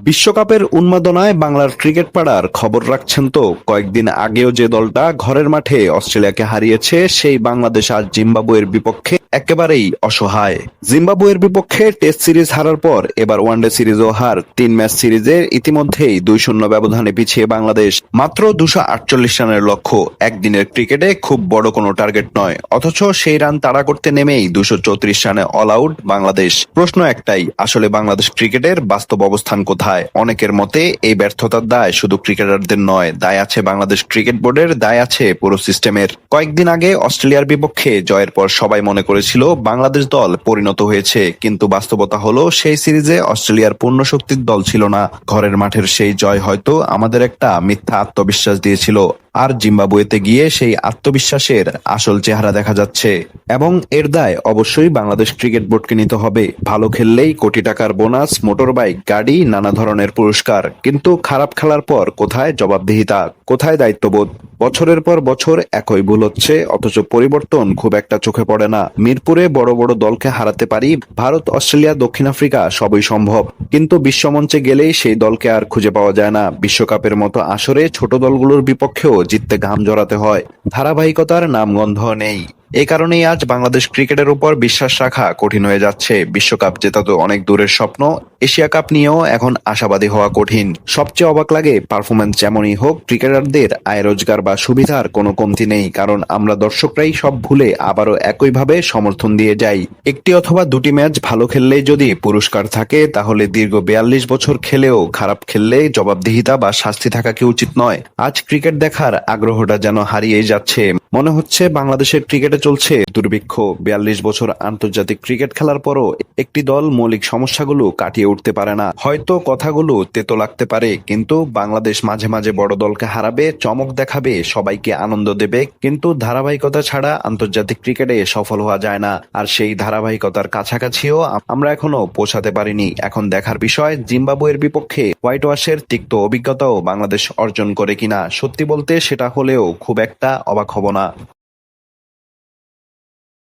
বিশ্বকাপের উন্মাদনায় বাংলার ক্রিকেট পাড়ার খবর রাখছেন তো। কয়েকদিন আগেও যে দলটা ঘরের মাঠে অস্ট্রেলিয়াকে হারিয়েছে, সেই বাংলাদেশ আজ জিম্বাবুয়ের বিপক্ষে একেবারেই অসহায়। জিম্বাবুয়ের বিপক্ষে টেস্ট সিরিজ হারার পর এবার ওয়ানডে সিরিজও হার। 3 ম্যাচ সিরিজে ইতিমধ্যেই 2-0 ব্যবধানে পিছিয়ে বাংলাদেশ। মাত্র 248 রানের লক্ষ্য। একদিনের ক্রিকেটে খুব বড় কোনো টার্গেট নয়, অথচ সেই রান তাড়া করতে নেমেই 234 রানে অল আউট বাংলাদেশ। প্রশ্ন একটাই, আসলে বাংলাদেশ ক্রিকেটের বাস্তব অবস্থান কোথায়? অনেকের মতে এই ব্যর্থতার দায় শুধু ক্রিকেটারদের নয়, দায় আছে বাংলাদেশ ক্রিকেট বোর্ডের, দায় আছে পুরো সিস্টেমের। কয়েকদিন আগে অস্ট্রেলিয়ার বিপক্ষে জয়ের পর সবাই মনে করেছিল বাংলাদেশ দল পরিণত হয়েছে, কিন্তু বাস্তবতা হলো সেই সিরিজে অস্ট্রেলিয়ার পূর্ণ শক্তির দল ছিল না। ঘরের মাঠের সেই জয় হয়তো আমাদের একটা মিথ্যা আত্মবিশ্বাস দিয়েছিল, আর জিম্বাবুয়েতে গিয়ে সেই আত্মবিশ্বাসের আসল চেহারা দেখা যাচ্ছে। এবং এর দায় অবশ্যই বাংলাদেশ ক্রিকেট বোর্ডকে নিতে হবে। ভালো খেললেই কোটি টাকার বোনাস, মোটর বাইক, গাড়ি, নানা ধরনের পুরস্কার, কিন্তু খারাপ খেলার পর কোথায় জবাবদিহিতা, কোথায় দায়িত্ববোধ? বছরের পর বছর একই ভুল হচ্ছে, অথচ পরিবর্তন খুব একটা চোখে পড়ে না। মিরপুরে বড় বড় দলকে হারাতে পারি, ভারত, অস্ট্রেলিয়া, দক্ষিণ আফ্রিকা সবই সম্ভব, কিন্তু বিশ্বমঞ্চে গেলেই সেই দলকে আর খুঁজে পাওয়া যায় না। বিশ্বকাপের মতো আসরে ছোট দলগুলোর বিপক্ষেও জিততে ঘাম জড়াতে হয়, ধারাবাহিকতার নামগন্ধ নেই। এই কারণেই আজ বাংলাদেশ ক্রিকেটের উপর বিশ্বাস রাখা কঠিন হয়ে যাচ্ছে। বিশ্বকাপ জেতা তো অনেক দূরের স্বপ্ন, এশিয়া কাপ নিয়েও এখন আশাবাদী হওয়া কঠিন। সবচেয়ে অবাক লাগে, পারফরমেন্স যেমনই হোক, ক্রিকেটারদের আয় রোজগার বা সুবিধার কোনো কমতি নেই, কারণ আমরা দর্শকরাই সব ভুলে আবারও একইভাবে সমর্থন দিয়ে যাই। একটি অথবা দুটি ম্যাচ ভালো খেললেই যদি পুরস্কার থাকে, তাহলে দীর্ঘ 42 বছর খেলেও খারাপ খেললে জবাবদিহিতা বা শাস্তি থাকা কি উচিত নয়? আজ ক্রিকেট দেখার আগ্রহটা যেন হারিয়েই যাচ্ছে। মনে হচ্ছে বাংলাদেশের ক্রিকেটে চলছে দুর্ভিক্ষ। 42 বছর আন্তর্জাতিক ক্রিকেট খেলার পরও একটি দল মৌলিক সমস্যাগুলো কাটিয়ে উঠতে পারে না। হয়তো কথাগুলো তেতো লাগতে পারে, কিন্তু বাংলাদেশ মাঝে মাঝে বড় দলকে হারাবে, চমক দেখাবে, সবাইকে আনন্দ দেবে, কিন্তু ধারাবাহিকতা ছাড়া আন্তর্জাতিক ক্রিকেটে সফল হওয়া যায় না। আর সেই ধারাবাহিকতার কাছাকাছিও আমরা এখনো পৌঁছাতে পারিনি। এখন দেখার বিষয়, জিম্বাবুয়ের বিপক্ষে হোয়াইট ওয়াশের তিক্ত অভিজ্ঞতাও বাংলাদেশ অর্জন করে কিনা। সত্যি বলতে সেটা হলেও খুব একটা অবাক হব না।